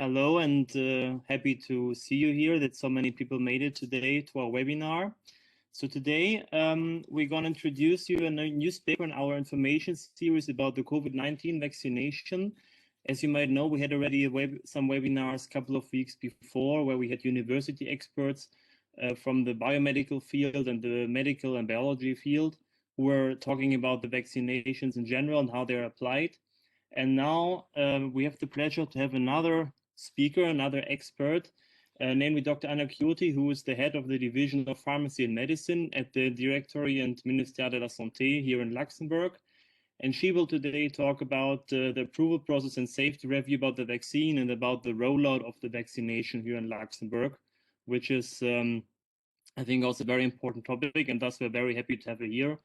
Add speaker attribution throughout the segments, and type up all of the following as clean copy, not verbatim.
Speaker 1: Hello, and happy to see you here, that so many people made it today to our webinar. So today we're going to introduce you a newspaper in our information series about the COVID-19 vaccination. As you might know, we had already some webinars a couple of weeks before where we had university experts from the biomedical field and the medical and biology field who were talking about the vaccinations in general and how they're applied. And now we have the pleasure to have another speaker, another expert, namely Dr. Anna Chioti, who is the head of the Division of Pharmacy and Medicine at the Directory and Ministère de la Santé here in Luxembourg. And she will today talk about the approval process and safety review about the vaccine and about the rollout of the vaccination here in Luxembourg, which is, I think, also a very important topic, and thus we're very happy to have her here.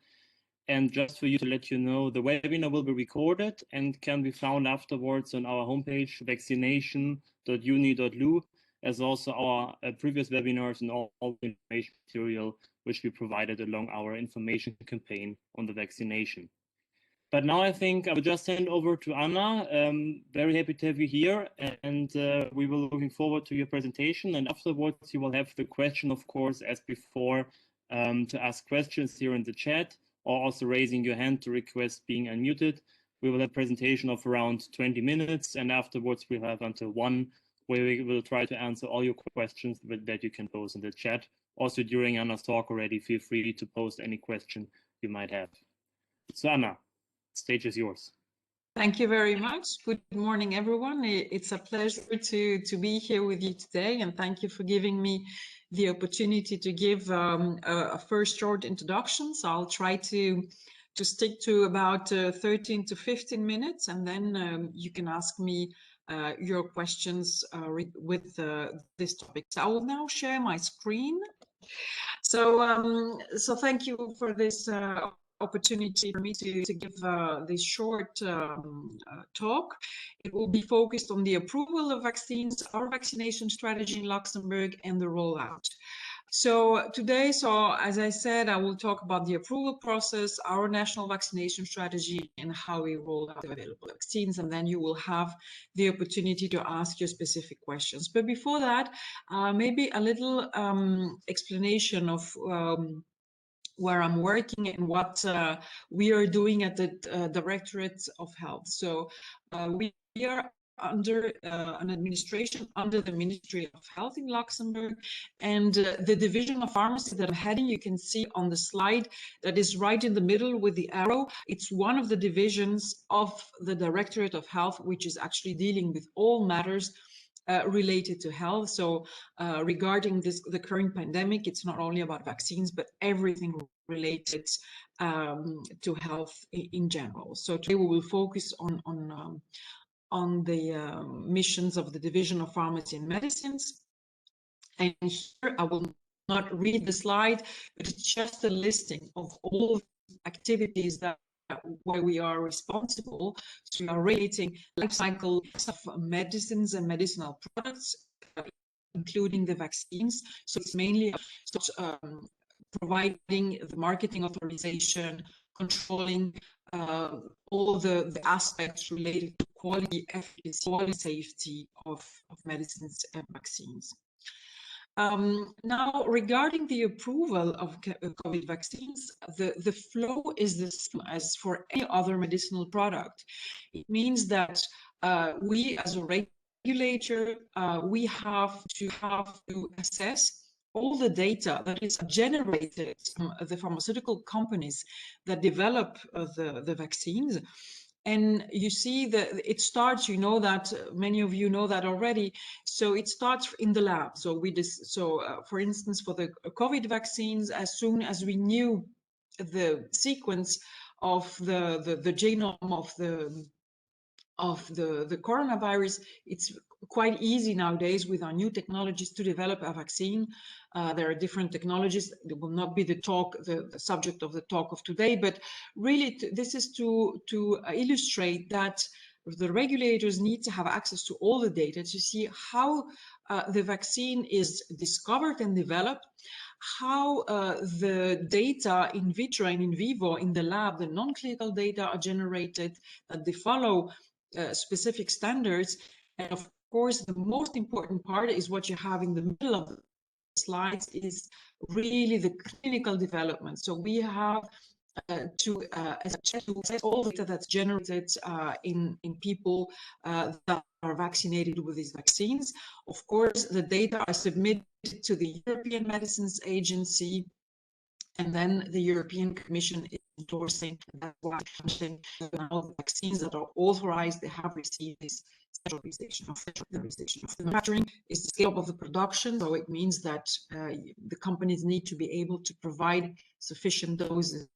Speaker 1: And just for you to let you know, the webinar will be recorded and can be found afterwards on our homepage, vaccination.uni.lu, as also our previous webinars and all the information material which we provided along our information campaign on the vaccination. But now I think I will just hand over to Anna. Very happy to have you here, and we will be looking forward to your presentation. And afterwards, you will have the question, of course, as before, to ask questions here in the chat, or also raising your hand to request being unmuted. We will have a presentation of around 20 minutes, and afterwards we'll have until 1, where we will try to answer all your questions that you can post in the chat. Also, during Anna's talk already, feel free to post any question you might have. So Anna, the stage is yours.
Speaker 2: Thank you very much. Good morning, everyone. It's a pleasure to be here with you today, and thank you for giving me the opportunity to give a first short introduction. So I'll try to stick to about 13 to 15 minutes, and then you can ask me your questions with this topic. So I will now share my screen. So thank you for this opportunity for me to give this short talk. It will be focused on the approval of vaccines, our vaccination strategy in Luxembourg, and the rollout. So today, as I said, I will talk about the approval process, our national vaccination strategy, and how we roll out the available vaccines, and then you will have the opportunity to ask your specific questions. But before that, maybe a little explanation of where I'm working and what we are doing at the Directorate of Health. So we are under an administration under the Ministry of Health in Luxembourg, and the division of pharmacy that I'm heading, you can see on the slide that is right in the middle with the arrow. It's one of the divisions of the Directorate of Health, which is actually dealing with all matters related to health. So regarding the current pandemic, it's not only about vaccines, but everything related to health in general. So today we will focus on the missions of the Division of Pharmacy and Medicines. And here I will not read the slide, but it's just a listing of all activities that where we are responsible. So we are relating life cycle of medicines and medicinal products, including the vaccines. So it's mainly providing the marketing authorization, controlling all the aspects related to quality, efficacy, quality, safety of medicines and vaccines. Now, regarding the approval of COVID vaccines, the flow is the same as for any other medicinal product. It means that we, as a regulator, we have to assess all the data that is generated from the pharmaceutical companies that develop the vaccines. And you see that it starts, you know that many of you know that already. So it starts in the lab. So for instance, for the COVID vaccines, as soon as we knew the sequence of the genome of the coronavirus, it's quite easy nowadays with our new technologies to develop a vaccine. There are different technologies. It will not be the subject of the talk of today, but really this is to illustrate that the regulators need to have access to all the data to see how the vaccine is discovered and developed, how the data in vitro and in vivo in the lab, the non-clinical data are generated, that they follow specific standards, and of course, the most important part is what you have in the middle of the slides is really the clinical development. So we have to assess all the data that's generated in people that are vaccinated with these vaccines. Of course, the data are submitted to the European Medicines Agency, and then the European Commission is endorsing that all the vaccines that are authorized, they have received this authorization of the manufacturing is the scale up of the production. So it means that the companies need to be able to provide sufficient doses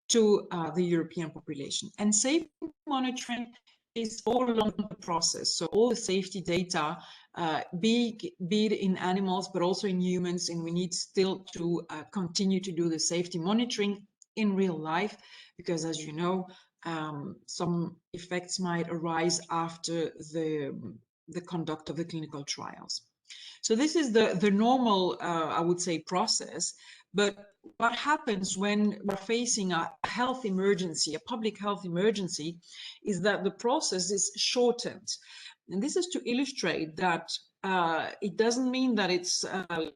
Speaker 2: to the European population. And safety monitoring is all along the process. So all the safety data, be it in animals, but also in humans, and we need still to continue to do the safety monitoring in real life, because as you know, some effects might arise after the conduct of the clinical trials. So this is the normal, I would say, process. But what happens when we're facing a health emergency, a public health emergency, is that the process is shortened. And this is to illustrate that it doesn't mean that it's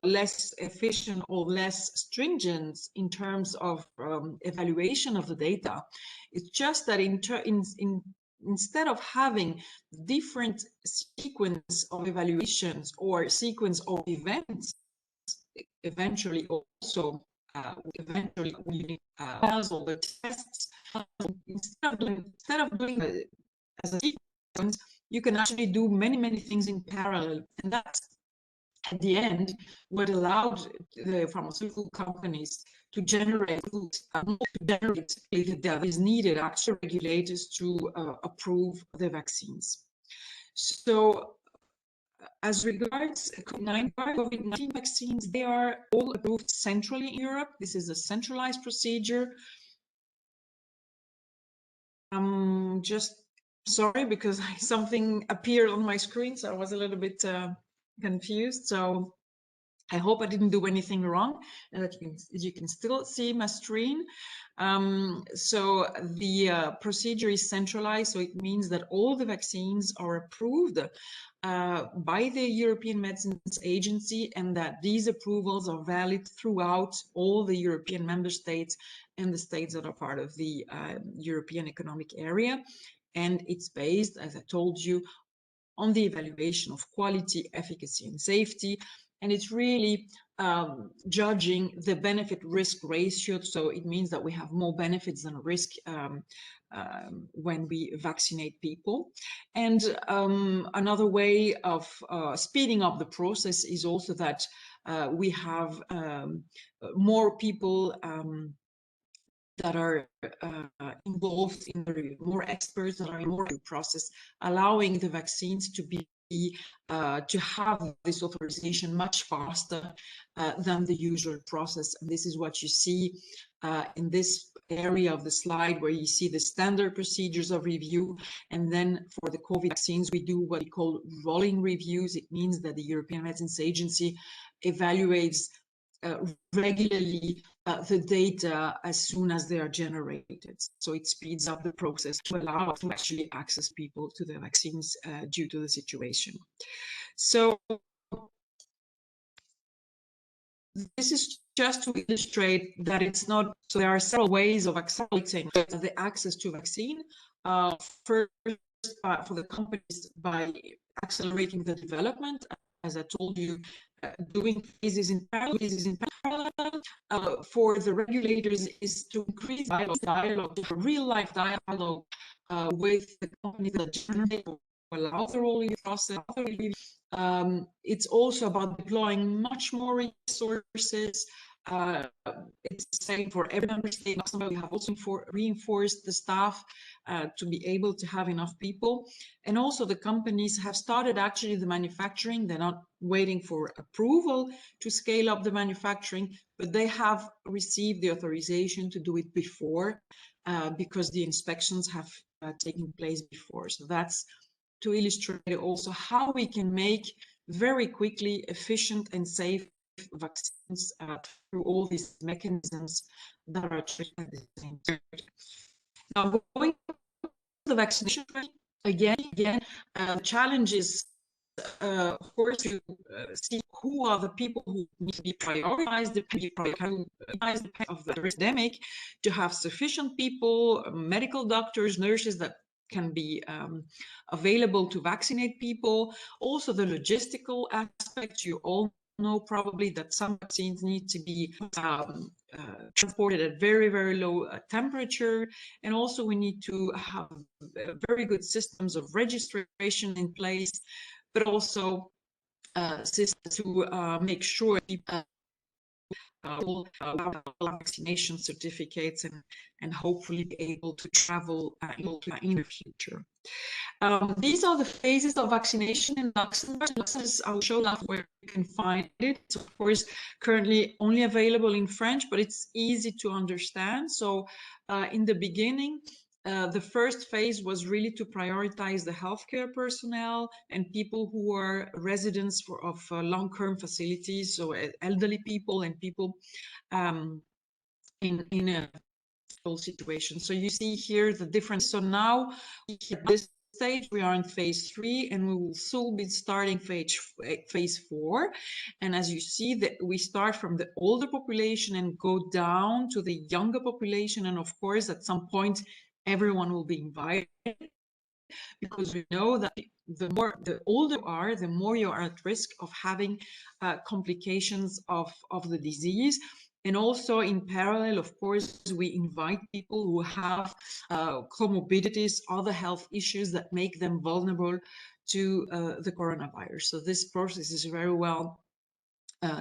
Speaker 2: less efficient or less stringent in terms of evaluation of the data. It's just that instead of having different sequence of evaluations or sequence of events, eventually also we need all the tests. Instead of doing as a sequence, you can actually do many things in parallel, and that's at the end what allowed the pharmaceutical companies to generate data that is needed, actual regulators to approve the vaccines. So as regards COVID-19 vaccines, they are all approved centrally in Europe. This is a centralized procedure. I'm just sorry because something appeared on my screen, so I was a little bit confused. So I hope I didn't do anything wrong, and that you can still see my screen. So the procedure is centralized, so it means that all the vaccines are approved by the European Medicines Agency, and that these approvals are valid throughout all the European member states and the states that are part of the European Economic Area. And it's based, as I told you, on the evaluation of quality, efficacy, and safety. And it's really judging the benefit-risk ratio. So it means that we have more benefits than risk when we vaccinate people. And another way of speeding up the process is also that we have more people that are involved in the review, more experts that are in the process, allowing the vaccines to be to have this authorization much faster than the usual process. And this is what you see in this area of the slide, where you see the standard procedures of review. And then for the COVID vaccines, we do what we call rolling reviews. It means that the European Medicines Agency evaluates regularly the data as soon as they are generated. So it speeds up the process to allow us to actually access people to the vaccines due to the situation. So this is just to illustrate that it's not, so there are several ways of accelerating the access to vaccine. First, for the companies by accelerating the development, as I told you, doing phases in parallel. For the regulators is to increase dialogue, real-life dialogue with the companies that generate or allow the rolling process. It's also about deploying much more resources. It's the same for every member state. In Luxembourg, we have also reinforced the staff to be able to have enough people. And also the companies have started actually the manufacturing. They're not waiting for approval to scale up the manufacturing, but they have received the authorization to do it before because the inspections have taken place before. So that's to illustrate also how we can make very quickly efficient and safe vaccines through all these mechanisms that are at the same time. Now, going to the vaccination, again, the challenge is of course, to see who are the people who need to be prioritized, depending of the epidemic, to have sufficient people, medical doctors, nurses that can be available to vaccinate people. Also, the logistical aspect. You all know probably that some vaccines need to be transported at very, very low temperature. And also we need to have very good systems of registration in place, but also systems to make sure people vaccination certificates and hopefully be able to travel in the future. These are the phases of vaccination in Luxembourg. I'll show that where you can find it. It's of course currently only available in French, but it's easy to understand. So in the beginning, the first phase was really to prioritize the healthcare personnel and people who are residents of long-term facilities, so elderly people and people in a situation. So you see here the difference. So now at this stage we are in phase 3, and we will soon be starting phase 4. And as you see, that we start from the older population and go down to the younger population, and of course at some point everyone will be invited, because we know that the older you are, the more you are at risk of having complications of the disease. And also in parallel, of course, we invite people who have comorbidities, other health issues that make them vulnerable to the coronavirus. So this process is very well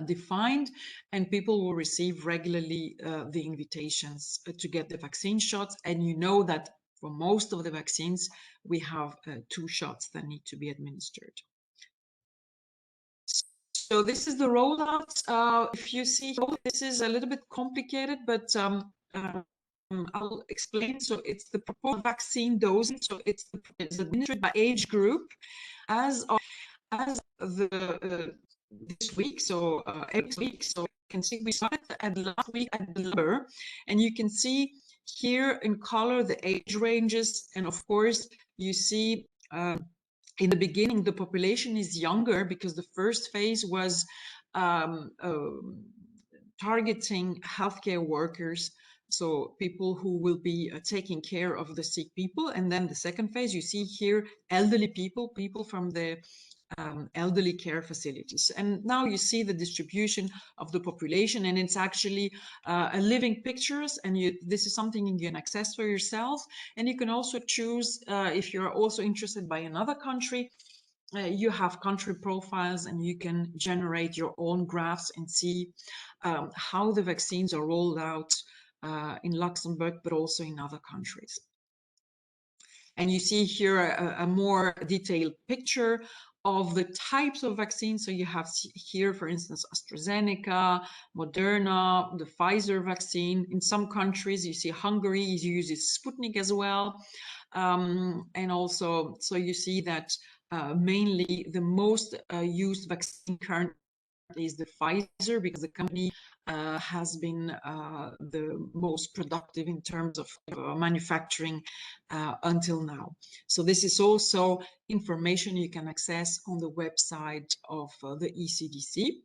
Speaker 2: defined, and people will receive regularly the invitations to get the vaccine shots. And you know that for most of the vaccines, we have 2 shots that need to be administered. So this is the rollout. If you see, this is a little bit complicated, but I'll explain. So it's the proposed vaccine dosing. So it's administered by age group as the this week. So every week. So you can see we started at last week at December, and you can see here in color the age ranges, and of course you see in the beginning the population is younger because the first phase was targeting healthcare workers, so people who will be taking care of the sick people. And then the second phase, you see here elderly people from the elderly care facilities. And now you see the distribution of the population, and it's actually a living pictures, and this is something you can access for yourself. And you can also choose, if you're also interested by another country, you have country profiles, and you can generate your own graphs and see how the vaccines are rolled out in Luxembourg, but also in other countries. And you see here a more detailed picture of the types of vaccines. So you have here, for instance, AstraZeneca, Moderna, the Pfizer vaccine. In some countries, you see Hungary uses Sputnik as well. And also, so you see that mainly the most used vaccine currently is the Pfizer, because the company has been the most productive in terms of manufacturing until now. So this is also information you can access on the website of the ECDC.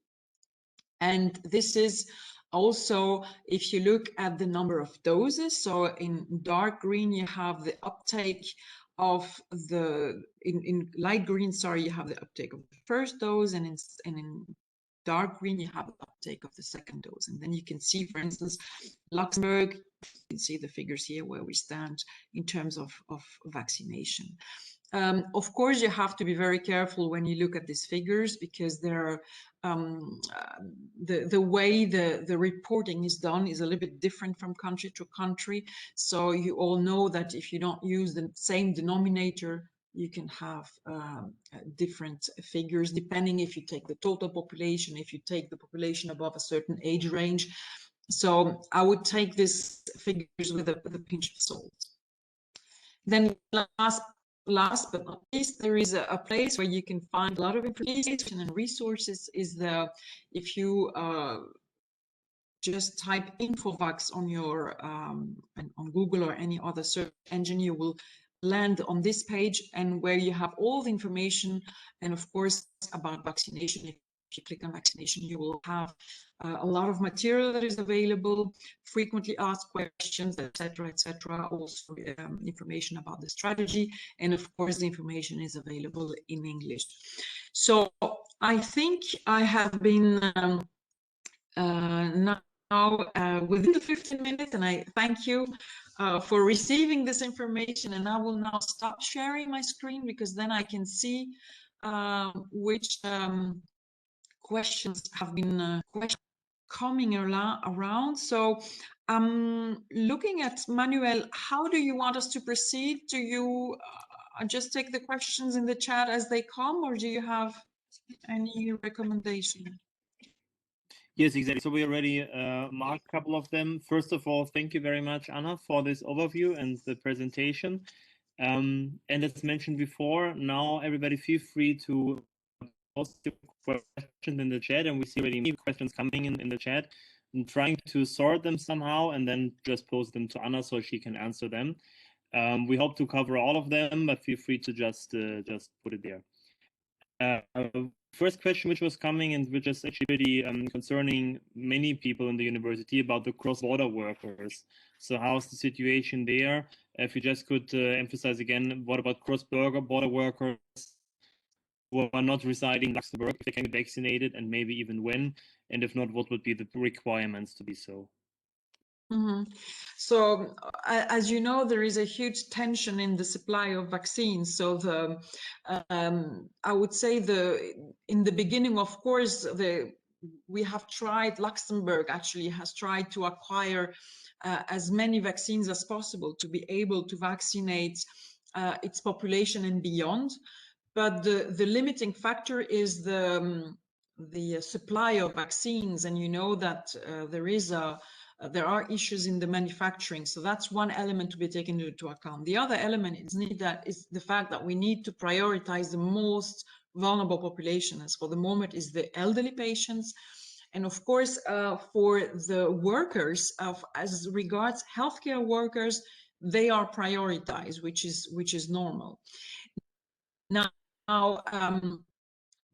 Speaker 2: And this is also, if you look at the number of doses, so in dark green you have the uptake of the, in light green, sorry, you have the uptake of the first dose, and in dark green you have the uptake of the second dose. And then you can see, for instance, Luxembourg, you can see the figures here where we stand in terms of vaccination. Of course, you have to be very careful when you look at these figures, because there are, the way the reporting is done is a little bit different from country to country. So you all know that if you don't use the same denominator, you can have different figures depending if you take the total population, if you take the population above a certain age range. So I would take these figures with a pinch of salt. Then last but not least, there is a place where you can find a lot of information and resources. Is if you just type Infovax on your on Google or any other search engine, you will land on this page, and where you have all the information, and of course about vaccination. If you click on vaccination, you will have a lot of material that is available, frequently asked questions, etc., etc. Also information about the strategy, and of course the information is available in English. So I think I have been now within the 15 minutes, and I thank you for receiving this information. And I will now stop sharing my screen, because then I can see which questions have been coming around. So I'm looking at Manuel. How do you want us to proceed? Do you just take the questions in the chat as they come, or do you have any recommendation?
Speaker 1: Yes, exactly. So we already marked a couple of them. First of all, thank you very much, Anna, for this overview and the presentation. And as mentioned before, now everybody feel free to post your questions in the chat, and we see already many questions coming in the chat. I'm trying to sort them somehow and then just post them to Anna so she can answer them. We hope to cover all of them, but feel free to just put it there. First question which was coming, and which is actually really concerning many people in the university, about the cross-border workers. So how's the situation there? If you just could emphasize again, what about cross-border workers who are not residing in Luxembourg, if they can be vaccinated, and maybe even when? And if not, what would be the requirements to be so?
Speaker 2: Mm-hmm. So, as you know, there is a huge tension in the supply of vaccines. So, I would say in the beginning, of course, we have tried. Luxembourg actually has tried to acquire as many vaccines as possible to be able to vaccinate its population and beyond. But the limiting factor is the supply of vaccines, and you know that there are issues in the manufacturing. So that's one element to be taken into account. The other element is the fact that we need to prioritize the most vulnerable population. As for the moment is the elderly patients. And of course, for the workers, as regards healthcare workers, they are prioritized, which is normal. Now,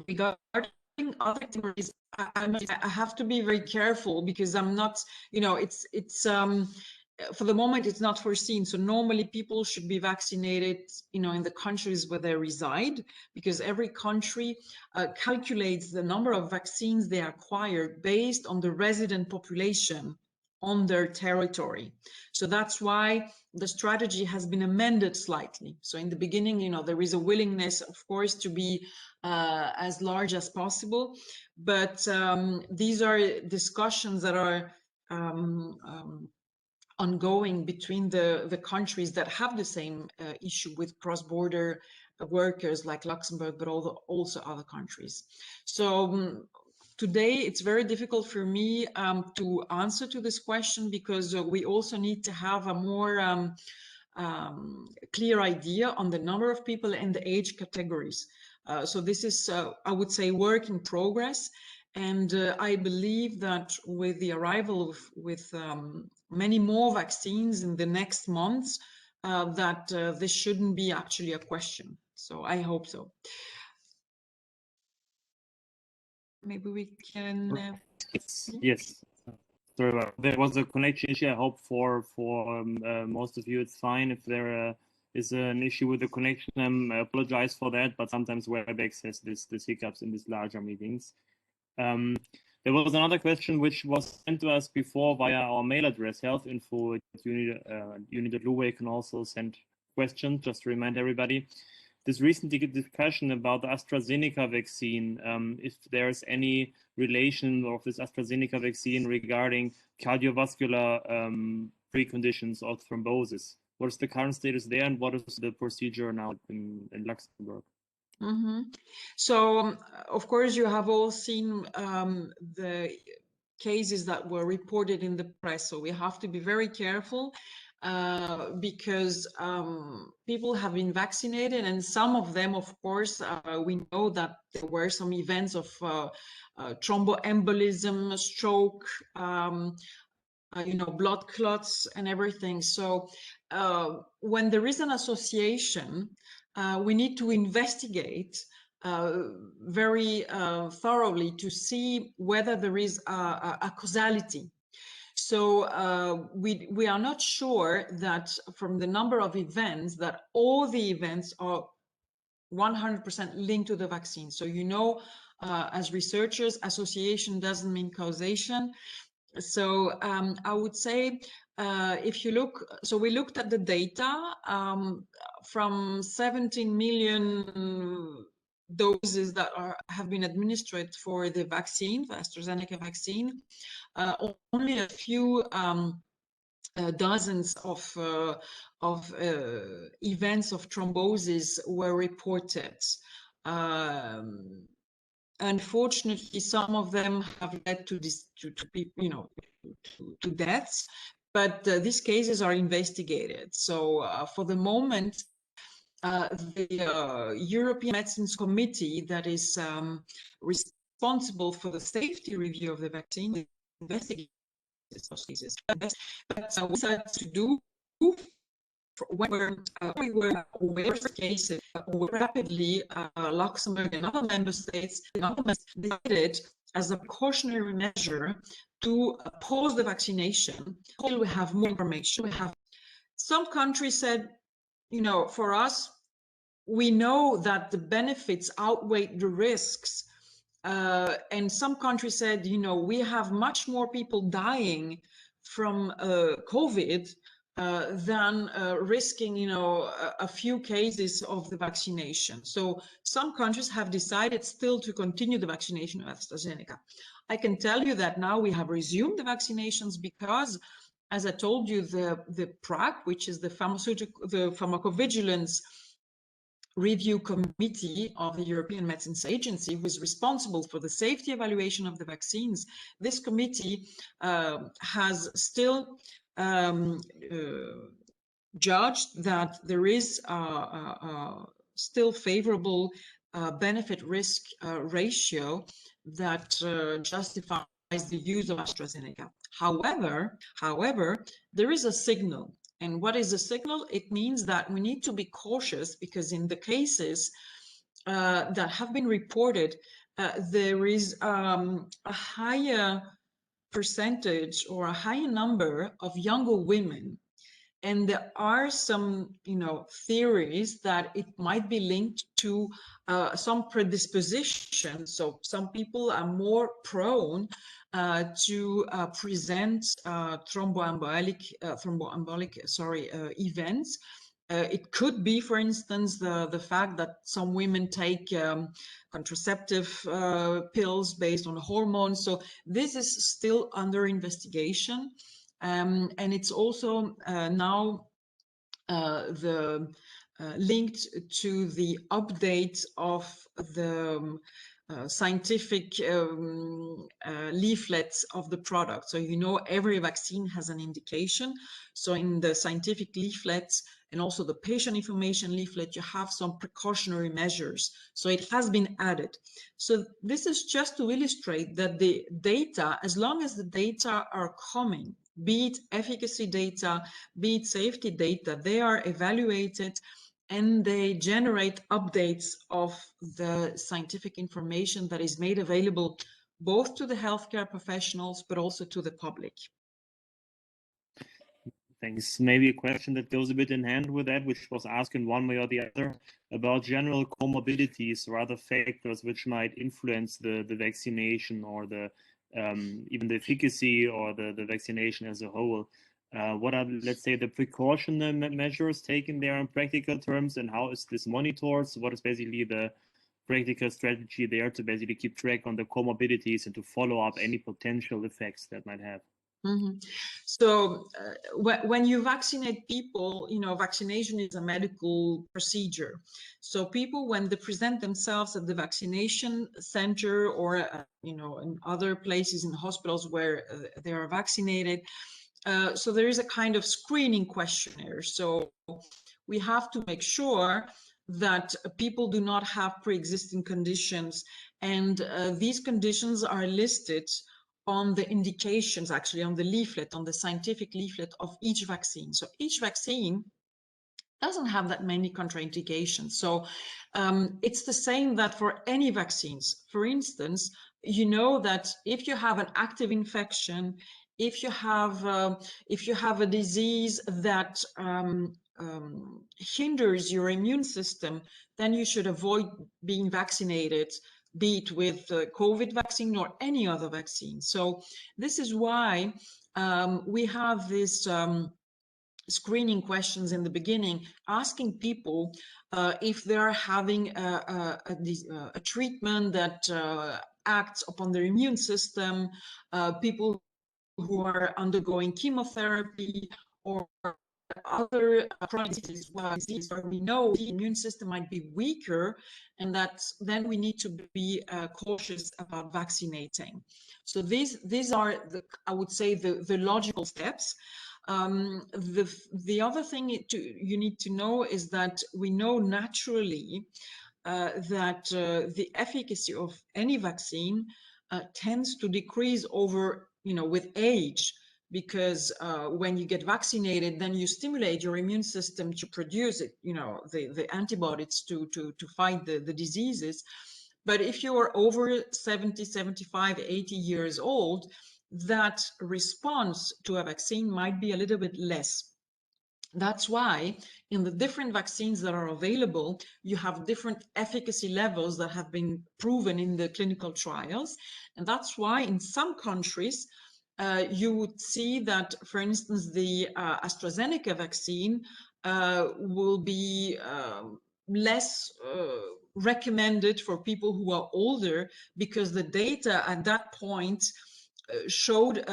Speaker 2: regarding other categories, I have to be very careful, because I'm not, it's for the moment it's not foreseen. So normally people should be vaccinated, in the countries where they reside, because every country calculates the number of vaccines they acquire based on the resident population on their territory. So that's why the strategy has been amended slightly. So in the beginning, there is a willingness, of course, to be as large as possible, but these are discussions that are ongoing between the countries that have the same issue with cross-border workers, like Luxembourg, but also other countries. So today it's very difficult for me to answer to this question, because we also need to have a more clear idea on the number of people and the age categories. So this is, I would say, work in progress. And I believe that with the arrival with many more vaccines in the next months, that this shouldn't be actually a question. So I hope so. Maybe we can.
Speaker 1: Yes. Sorry about that. There was a connection issue. I hope for most of you it's fine. If there is an issue with the connection, I apologize for that. But sometimes WebEx has this hiccups in these larger meetings. There was another question which was sent to us before via our mail address, healthinfo@uni.lu, where you can also send questions, just to remind everybody. This recent discussion about the AstraZeneca vaccine, if there's any relation of this AstraZeneca vaccine regarding cardiovascular preconditions of thrombosis. What is the current status there, and what is the procedure now in Luxembourg?
Speaker 2: Mm-hmm. So, of course, you have all seen the cases that were reported in the press. So we have to be very careful because people have been vaccinated, and some of them, of course, we know that there were some events of thromboembolism, stroke, blood clots and everything. So when there is an association, we need to investigate very thoroughly to see whether there is a causality. So we are not sure that from the number of events that all the events are 100% linked to the vaccine. So as researchers, association doesn't mean causation. So I would say if you look, so we looked at the data from 17 million doses that have been administered for the vaccine, the AstraZeneca vaccine. Only a few dozens of events of thrombosis were reported. Unfortunately, some of them have led to deaths, but these cases are investigated. So for the moment, the European Medicines Committee that is responsible for the safety review of the vaccine investigates those cases. But what we had to do when we were aware of cases rapidly, Luxembourg and other member states decided as a precautionary measure to pause the vaccination until we have more information. Some countries said, for us, we know that the benefits outweigh the risks. And some countries said, we have much more people dying from COVID than risking, a few cases of the vaccination. So some countries have decided still to continue the vaccination of AstraZeneca. I can tell you that now we have resumed the vaccinations because, as I told you, the PRAC, which is the pharmacovigilance review committee of the European Medicines Agency, who is responsible for the safety evaluation of the vaccines. This committee has still judged that there is still favorable benefit-risk ratio that justifies the use of AstraZeneca. However, there is a signal. And what is a signal? It means that we need to be cautious because in the cases that have been reported, there is a higher percentage or a higher number of younger women. And there are some, theories that it might be linked to some predisposition. So some people are more prone to present thromboembolic events. It could be, for instance, the fact that some women take contraceptive pills based on hormones. So this is still under investigation. And it's also now linked to the update of the scientific leaflets of the product. So every vaccine has an indication. So in the scientific leaflets and also the patient information leaflet, you have some precautionary measures. So it has been added. So this is just to illustrate that the data, as long as the data are coming, be it efficacy data, be it safety data, they are evaluated and they generate updates of the scientific information that is made available both to the healthcare professionals, but also to the public.
Speaker 1: Thanks. Maybe a question that goes a bit in hand with that, which was asked in one way or the other, about general comorbidities or other factors which might influence the vaccination or the even the efficacy or the vaccination as a whole. What are, let's say, the precautionary measures taken there in practical terms, and how is this monitored? So what is basically the practical strategy there to basically keep track on the comorbidities and to follow up any potential effects that might have?
Speaker 2: Mm-hmm. So when you vaccinate people, vaccination is a medical procedure. So people, when they present themselves at the vaccination center or, in other places in hospitals where they are vaccinated, so there is a kind of screening questionnaire. So we have to make sure that people do not have pre-existing conditions, and these conditions are listed on the indications, actually on the leaflet, on the scientific leaflet of each vaccine. So each vaccine doesn't have that many contraindications. So it's the same that for any vaccines. For instance, you know that if you have an active infection, if you have a disease that hinders your immune system, then you should avoid being vaccinated, be it with the COVID vaccine or any other vaccine. So this is why we have this screening questions in the beginning, asking people if they are having a treatment that acts upon their immune system, people who are undergoing chemotherapy or other chronic diseases where we know the immune system might be weaker, and that then we need to be cautious about vaccinating. So these are I would say the logical steps. The other thing you need to know is that we know naturally that the efficacy of any vaccine tends to decrease over, with age, because when you get vaccinated, then you stimulate your immune system to produce it, the antibodies to fight the diseases. But if you are over 70, 75, 80 years old, that response to a vaccine might be a little bit less. That's why in the different vaccines that are available, you have different efficacy levels that have been proven in the clinical trials. And that's why in some countries, you would see that, for instance, the AstraZeneca vaccine will be less recommended for people who are older, because the data at that point showed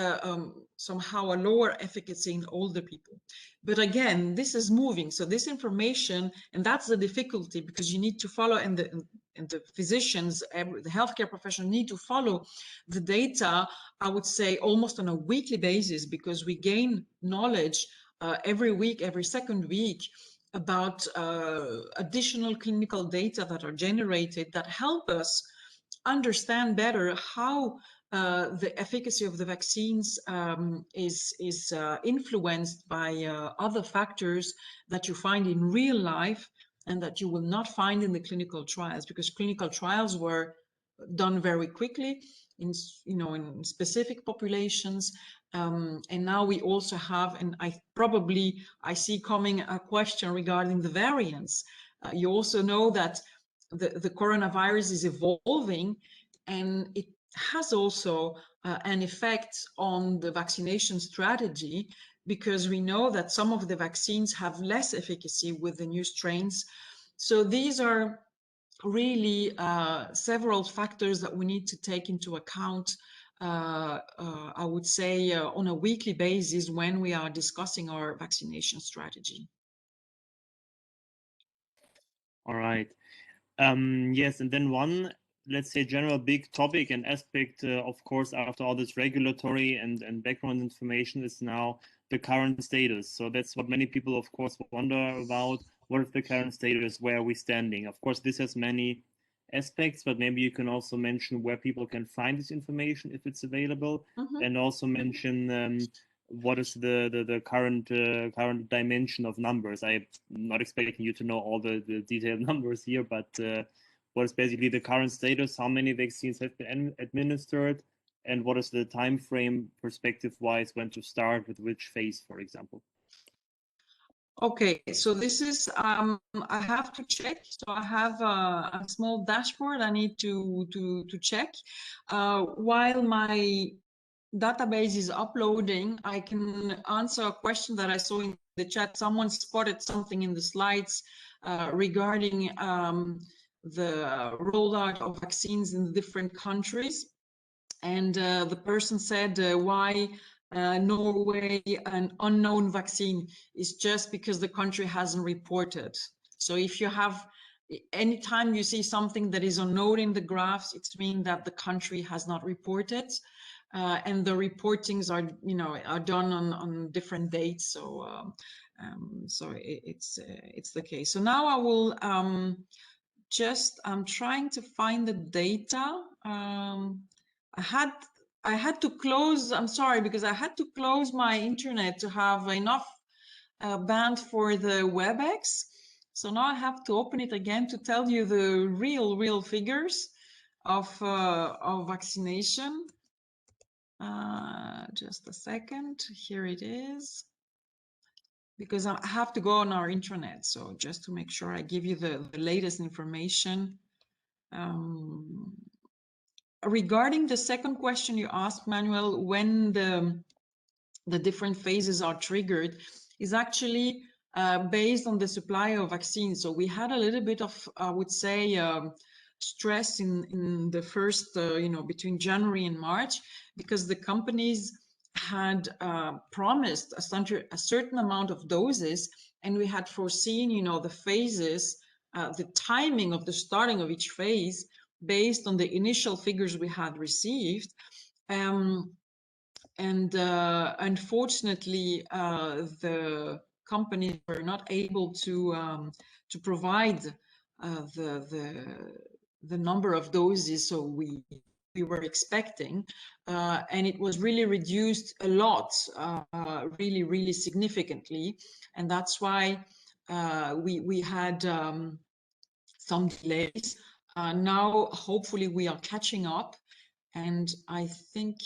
Speaker 2: somehow a lower efficacy in older people. But again, this is moving. So this information, and that's the difficulty, because you need to follow, and the physicians, the healthcare professionals need to follow the data, I would say almost on a weekly basis, because we gain knowledge every week, every second week, about additional clinical data that are generated that help us understand better how the efficacy of the vaccines is influenced by other factors that you find in real life and that you will not find in the clinical trials, because clinical trials were done very quickly in specific populations. And now we also have, and I see coming a question regarding the variants. You also know that the coronavirus is evolving, and it has also an effect on the vaccination strategy, because we know that some of the vaccines have less efficacy with the new strains. So these are really several factors that we need to take into account, I would say, on a weekly basis when we are discussing our vaccination strategy.
Speaker 1: All right. Yes, and then one, let's say, general big topic and aspect, of course, after all this regulatory and background information, is now the current status. So that's what many people, of course, wonder about. What is the current status? Where are we standing? Of course, this has many aspects, but maybe you can also mention where people can find this information if it's available, and also mention what is the current dimension of numbers. I'm not expecting you to know all the detailed numbers here, but what is basically the current status, how many vaccines have been administered, and what is the time frame perspective-wise when to start with which phase, for example?
Speaker 2: Okay, so this is, I have to check. So I have a small dashboard I need to check. While my database is uploading, I can answer a question that I saw in the chat. Someone spotted something in the slides regarding the rollout of vaccines in different countries. And the person said, why Norway, an unknown vaccine, is just because the country hasn't reported. So if you have, anytime you see something that is unknown in the graphs, it's mean that the country has not reported. And the reportings are done on different dates. So it's the case. So now I will I'm trying to find the data. I had to close, I'm sorry, because I had to close my internet to have enough band for the WebEx. So now I have to open it again to tell you the real figures of vaccination. Just a second, here it is. Because I have to go on our intranet, so just to make sure I give you the latest information. Regarding the second question you asked, Manuel, when the different phases are triggered, is actually based on the supply of vaccines. So we had a little bit of, I would say, stress in the first, between January and March, because the companies had promised a certain amount of doses, and we had foreseen, the phases, the timing of the starting of each phase based on the initial figures we had received. Unfortunately, the companies were not able to provide the number of doses so we were expecting, and it was really reduced a lot, really significantly, and that's why we had some delays. Now, hopefully, we are catching up, and I think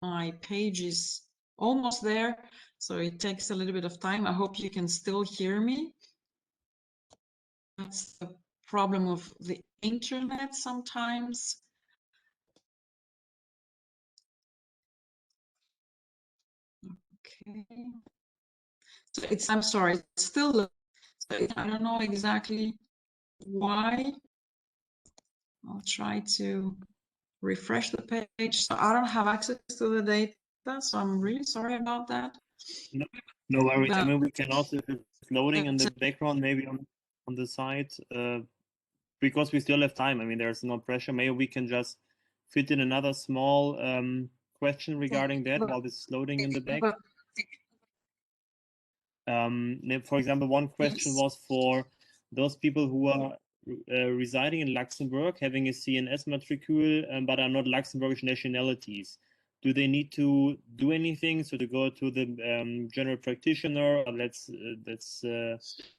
Speaker 2: my page is almost there, so it takes a little bit of time. I hope you can still hear me. That's the problem of the internet sometimes. Okay. So I'm sorry, it's still, I don't know exactly why. I'll try to refresh the page. So I don't have access to the data, so I'm really sorry about that.
Speaker 1: No worries. I mean, we can also, if it's loading in the background, maybe on the side, because we still have time. I mean, there's no pressure. Maybe we can just fit in another small question regarding that while this is loading in the back. For example, one question was for those people who are residing in Luxembourg, having a CNS matricule, but are not Luxembourgish nationalities. Do they need to do anything? So to go to the general practitioner, or let's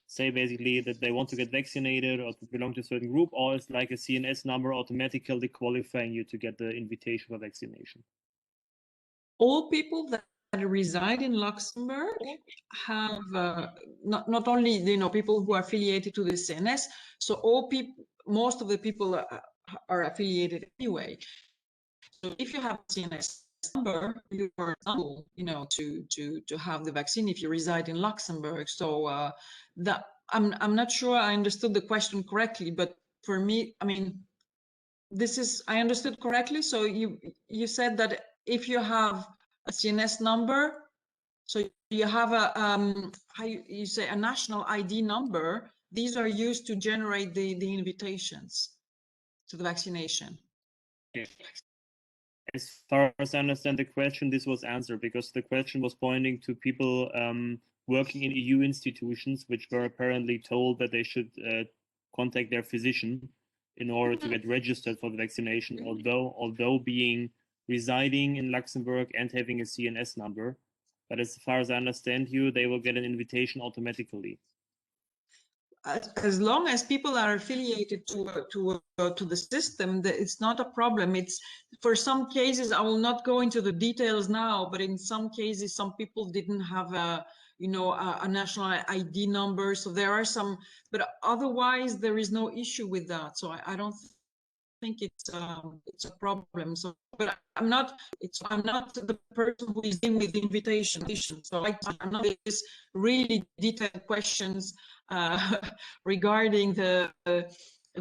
Speaker 1: say basically that they want to get vaccinated or to belong to a certain group, or is like a CNS number automatically qualifying you to get the invitation for vaccination?
Speaker 2: All people that reside in Luxembourg have not only people who are affiliated to the CNS. So all people, most of the people are affiliated anyway. So if you have a CNS number, you are able, to have the vaccine if you reside in Luxembourg. So that I'm not sure I understood the question correctly, but for me, I mean, I understood correctly. So you said that if you have a CNS number, so you have a how you say a national ID number, these are used to generate the invitations to the vaccination.
Speaker 1: Yeah. As far as I understand the question, this was answered because the question was pointing to people working in EU institutions, which were apparently told that they should contact their physician in order to get registered for the vaccination, although being residing in Luxembourg and having a CNS number. But as far as I understand you, they will get an invitation automatically.
Speaker 2: As long as people are affiliated to the system, it's not a problem. It's for some cases, I will not go into the details now, but in some cases, some people didn't have a national ID number. So there are some, but otherwise there is no issue with that. So I don't think it's a problem. So, but I'm not the person who is dealing with the invitation. So I'm not these really detailed questions regarding the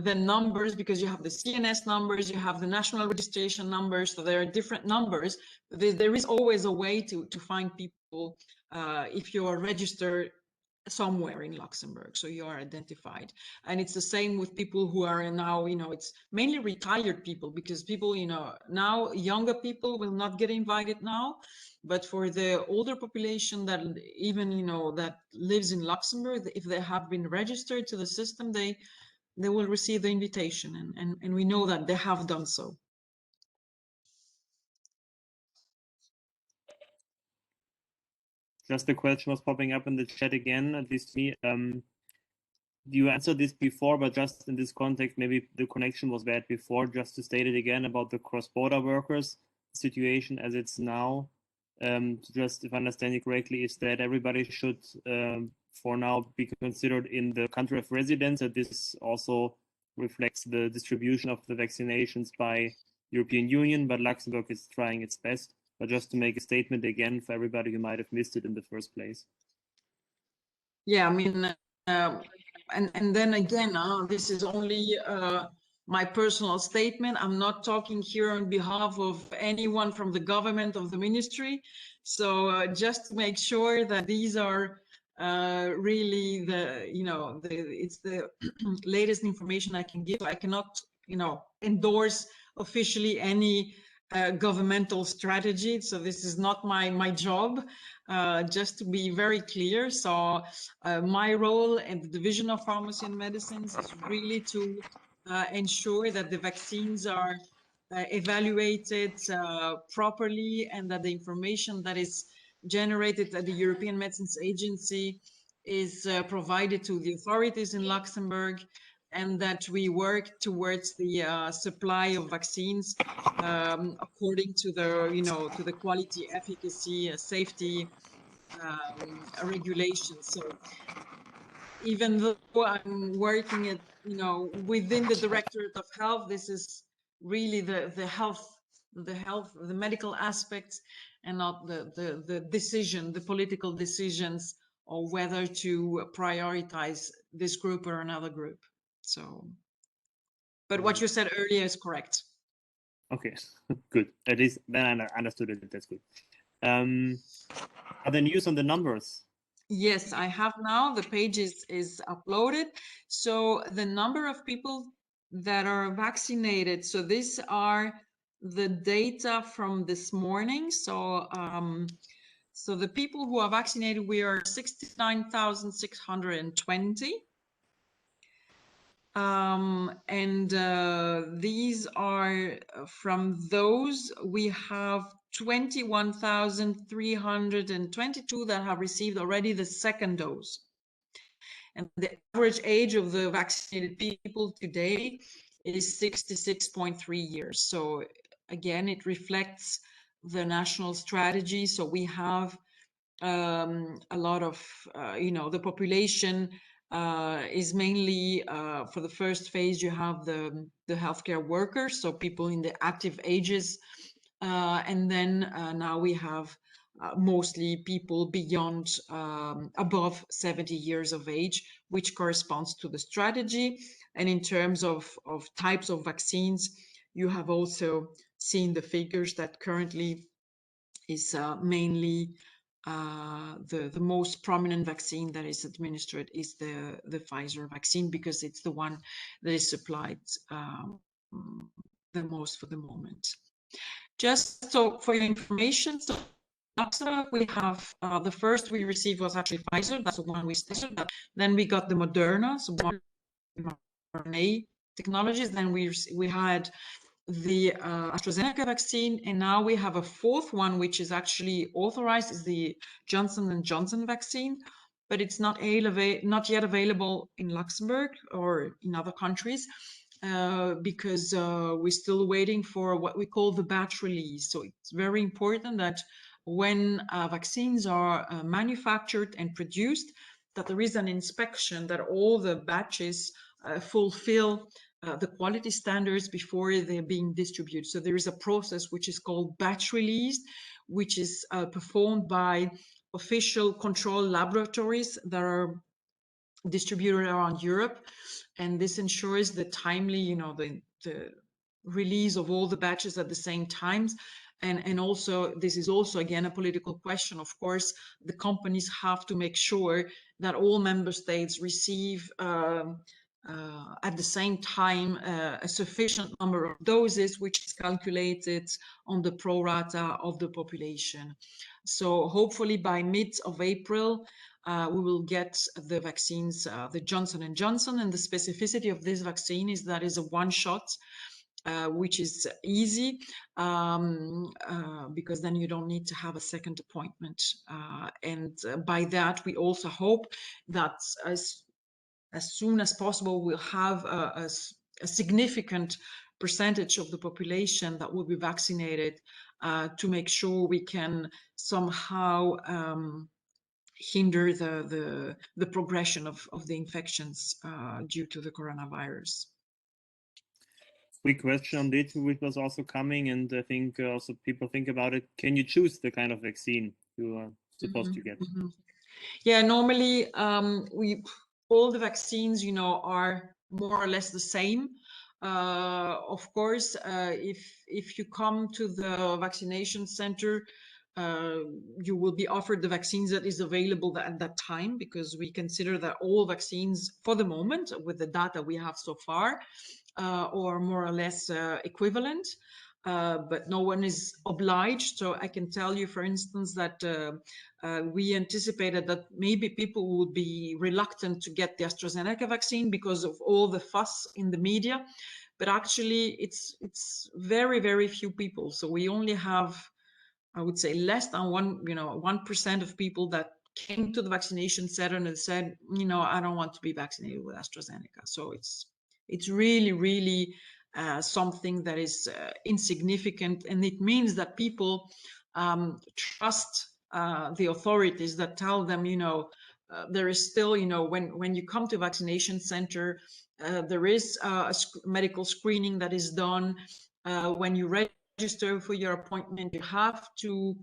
Speaker 2: numbers, because you have the CNS numbers, you have the national registration numbers, so there are different numbers. There is always a way to find people if you are registered somewhere in Luxembourg, so you are identified. And it's the same with people who are now, it's mainly retired people, because people, now younger people will not get invited now, but for the older population that even, that lives in Luxembourg, if they have been registered to the system, they will receive the invitation, and we know that they have done so.
Speaker 1: just the question was popping up in the chat again, at least to me. You answered this before, but just in this context, maybe the connection was bad before. Just to state it again about the cross-border workers situation as it's now. Just if I understand you correctly, is that everybody should, for now, be considered in the country of residence, and this also reflects the distribution of the vaccinations by European Union, but Luxembourg is trying its best. But just to make a statement again for everybody who might have missed it in the first place.
Speaker 2: Yeah, I mean, and then again, this is only my personal statement. I'm not talking here on behalf of anyone from the government of the ministry. So just to make sure that these are really it's the latest information I can give. I cannot, endorse officially any governmental strategy. So this is not my job, just to be very clear. So my role in the Division of Pharmacy and Medicines is really to ensure that the vaccines are evaluated properly, and that the information that is generated at the European Medicines Agency is provided to the authorities in Luxembourg, and that we work towards the supply of vaccines according to the quality, efficacy, safety regulations. So even though I'm working at, within the Directorate of Health, this is really the medical aspects, and not the political decisions, or whether to prioritize this group or another group. So, but what you said earlier is correct.
Speaker 1: Okay, good. At least then I understood it. That's good. Are there news on the numbers?
Speaker 2: Yes, I have now. The page is uploaded. So the number of people that are vaccinated. So these are the data from this morning. So so the people who are vaccinated, we are 69,620. And these are from those, we have 21,322 that have received already the second dose. And the average age of the vaccinated people today is 66.3 years. So again, it reflects the national strategy. So we have a lot of, the population is mainly, for the first phase, you have the healthcare workers, so people in the active ages. And then now we have mostly people beyond, above 70 years of age, which corresponds to the strategy. And in terms of types of vaccines, you have also seen the figures that currently is mainly the most prominent vaccine that is administered is the Pfizer vaccine, because it's the one that is supplied the most for the moment. Just so for your information, so Luxembourg, we have the first we received was actually Pfizer. That's the one we started. Then we got the Moderna, so mRNA technologies. Then we had the AstraZeneca vaccine, and now we have a fourth one which is actually authorized, is the Johnson & Johnson vaccine, but it's not yet available in Luxembourg or in other countries because we're still waiting for what we call the batch release. So it's very important that when vaccines are manufactured and produced, that there is an inspection, that all the batches fulfill the quality standards before they're being distributed. So there is a process which is called batch release, which is performed by official control laboratories that are distributed around Europe. And this ensures the timely, the release of all the batches at the same times. And also, this is also, again, a political question. Of course, the companies have to make sure that all member states receive at the same time a sufficient number of doses, which is calculated on the pro rata of the population. So hopefully by mid of April, we will get the vaccines, the Johnson & Johnson, and the specificity of this vaccine is that is a one-shot which is easy, because then you don't need to have a second appointment. And by that, we also hope that as soon as possible, we'll have a significant percentage of the population that will be vaccinated, to make sure we can somehow hinder the progression of the infections due to the coronavirus.
Speaker 1: Quick question on this, which was also coming, and I think also people think about it. Can you choose the kind of vaccine you are supposed to get?
Speaker 2: Yeah, normally all the vaccines, are more or less the same. Of course, if you come to the vaccination center, you will be offered the vaccines that is available at that time, because we consider that all vaccines, for the moment, with the data we have so far, are more or less equivalent. But no one is obliged. So I can tell you, for instance, that we anticipated that maybe people would be reluctant to get the AstraZeneca vaccine because of all the fuss in the media. But actually, it's very, very few people. So we only have, I would say, less than 1% of people that came to the vaccination center and said, I don't want to be vaccinated with AstraZeneca. So it's really, really something that is insignificant, and it means that people trust the authorities that tell them, there is still, when you come to vaccination center, there is a medical screening that is done. When you register for your appointment, you have to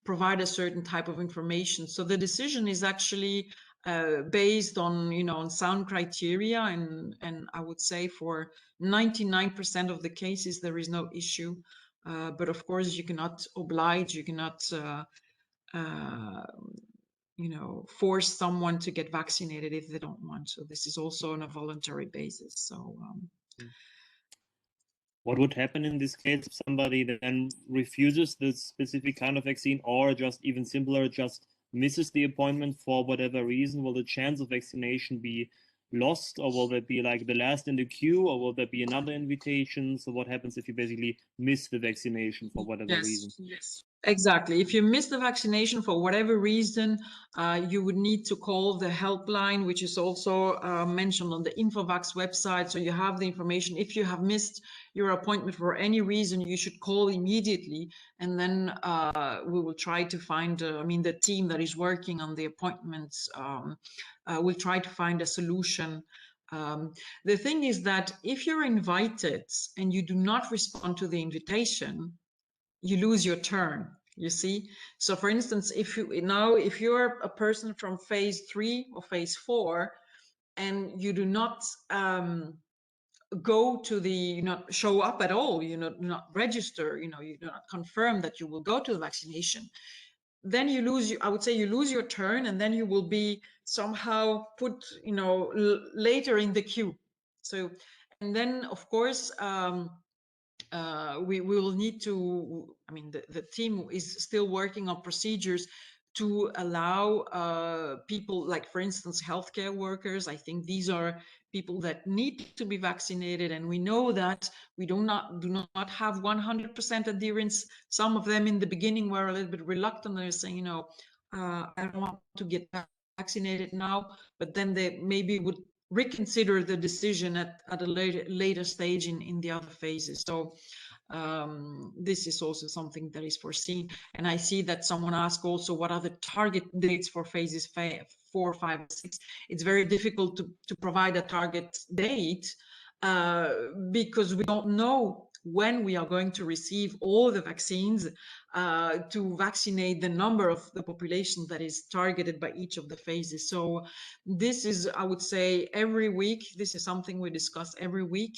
Speaker 2: provide a certain type of information. So the decision is actually based on, on sound criteria, and I would say for 99% of the cases there is no issue. But of course, you cannot oblige, you cannot force someone to get vaccinated if they don't want. So this is also on a voluntary basis. So
Speaker 1: what would happen in this case if somebody then refuses this specific kind of vaccine, or just even simpler, just misses the appointment for whatever reason? Will the chance of vaccination be lost, or will that be like the last in the queue, or will there be another invitation? So what happens if you basically miss the vaccination for whatever reason?
Speaker 2: Yes, exactly. If you miss the vaccination for whatever reason, you would need to call the helpline, which is also mentioned on the Infovax website. So you have the information. If you have missed your appointment for any reason, you should call immediately, and then we will try to find, the team that is working on the appointments will try to find a solution. The thing is that if you're invited and you do not respond to the invitation, you lose your turn, you see. So for instance, if you're a person from phase 3 or phase 4 and you do not go to the, show up at all, do not register, you do not confirm that you will go to the vaccination, then you lose, I would say you lose your turn, and then you will be somehow put, later in the queue. So, and then of course, we will need to, the team is still working on procedures to allow people, like for instance, healthcare workers. I think these are people that need to be vaccinated, and we know that we do not have 100% adherence. Some of them in the beginning were a little bit reluctant. They're saying, I don't want to get vaccinated now, but then they maybe would reconsider the decision at a later stage in the other phases. So this is also something that is foreseen. And I see that someone asked also, what are the target dates for phases 4, 5, and 6? It's very difficult to provide a target date because we don't know when we are going to receive all the vaccines to vaccinate the number of the population that is targeted by each of the phases. So this is, I would say, every week, this is something we discuss every week.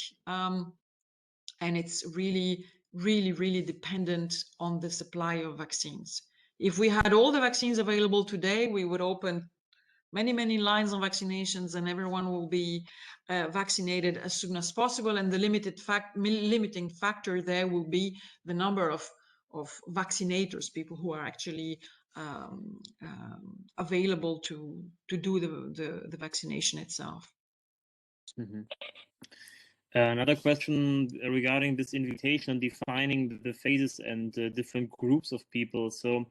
Speaker 2: And it's really, really, really dependent on the supply of vaccines. If we had all the vaccines available today, we would open many, many lines on vaccinations, and everyone will be vaccinated as soon as possible. And the limiting factor there will be the number of vaccinators, people who are actually available to do the vaccination itself.
Speaker 1: Mm-hmm. Another question regarding this invitation, defining the phases and different groups of people. So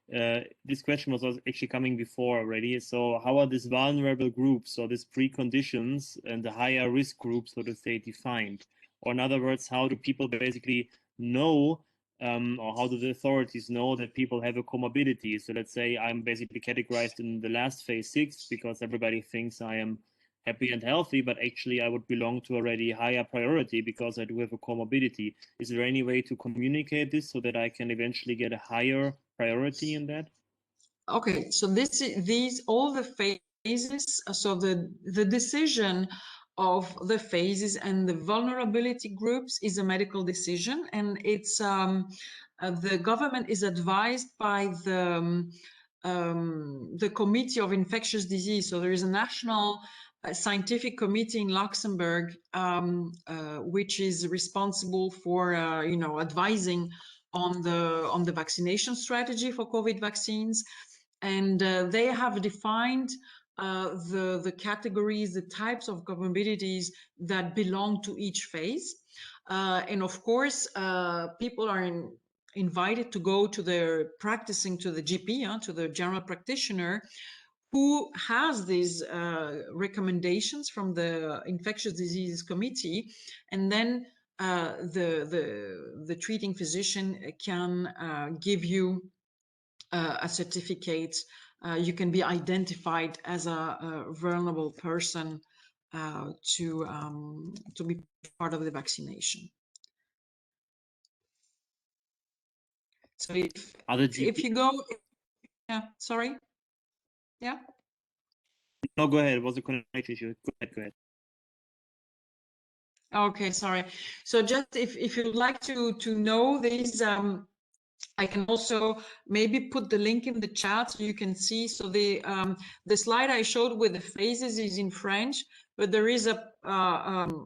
Speaker 1: this question was actually coming before already. So how are these vulnerable groups, or these preconditions and the higher risk groups, so to say, defined? Or in other words, how do people basically know, or how do the authorities know that people have a comorbidity? So let's say I'm basically categorized in the last phase 6 because everybody thinks I am happy and healthy, but actually I would belong to already higher priority because I do have a comorbidity. Is there any way to communicate this so that I can eventually get a higher priority in that?
Speaker 2: Okay, so these all the phases. So the decision of the phases and the vulnerability groups is a medical decision, and it's the government is advised by the Committee of Infectious Disease. So there is a national scientific committee in Luxembourg, which is responsible for advising on the vaccination strategy for COVID vaccines, and they have defined the categories, the types of comorbidities that belong to each phase, and of course people are invited to go to their practicing to the GP, to the general practitioner, who has these recommendations from the infectious diseases committee, and then the treating physician can give you a certificate. You can be identified as a vulnerable person to be part of the vaccination. So if you go, yeah, sorry, yeah.
Speaker 1: No, go ahead. It was a connection issue. Go ahead.
Speaker 2: Okay, sorry. So just if you'd like to know these, I can also maybe put the link in the chat so you can see. So the slide I showed with the phases is in French, but there is a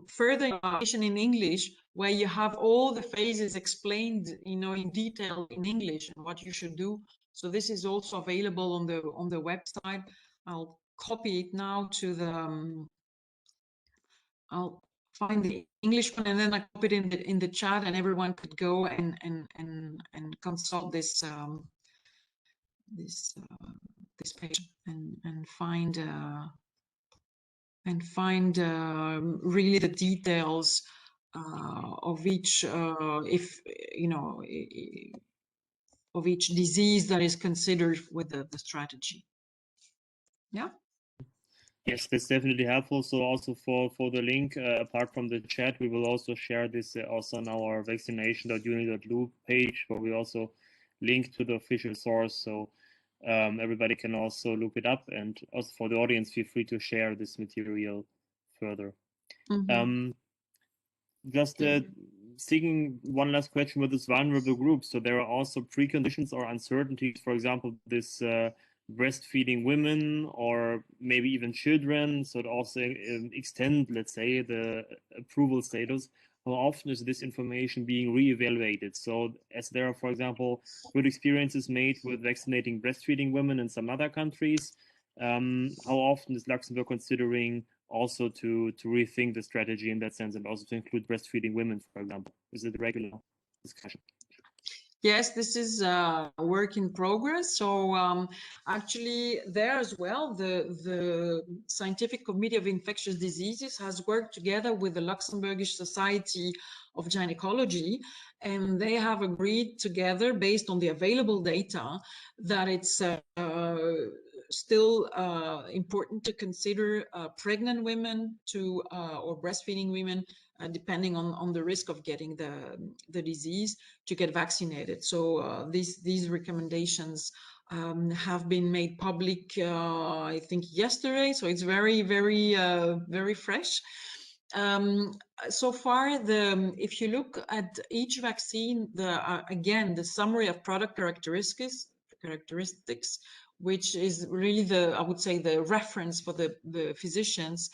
Speaker 2: further information in English where you have all the phases explained, in detail in English and what you should do. So this is also available on the website. I'll copy it now to the. I'll find the English one and then I put it in the chat, and everyone could go and consult this this page and find really the details of each of each disease that is considered with the strategy. Yeah.
Speaker 1: Yes, that's definitely helpful. So also for the link, apart from the chat, we will also share this also on our vaccination.uni.lu page, where we also link to the official source. So everybody can also look it up, and also for the audience, feel free to share this material further. Mm-hmm. Just seeking one last question with this vulnerable group. So there are also preconditions or uncertainties, for example, this breastfeeding women or maybe even children, so to also extend, let's say, the approval status. How often is this information being re-evaluated? So as there are, for example, good experiences made with vaccinating breastfeeding women in some other countries, how often is Luxembourg considering also to rethink the strategy in that sense, and also to include breastfeeding women, for example? Is it a regular discussion?
Speaker 2: Yes, this is a work in progress. So actually there as well, the Scientific Committee of Infectious Diseases has worked together with the Luxembourgish Society of Gynecology, and they have agreed together, based on the available data, that it's still important to consider pregnant women or breastfeeding women, depending on the risk of getting the disease, to get vaccinated. So these recommendations have been made public, I think yesterday. So it's very, very, very fresh. So far, if you look at each vaccine, again, the summary of product characteristics, which is really I would say, the reference for the physicians.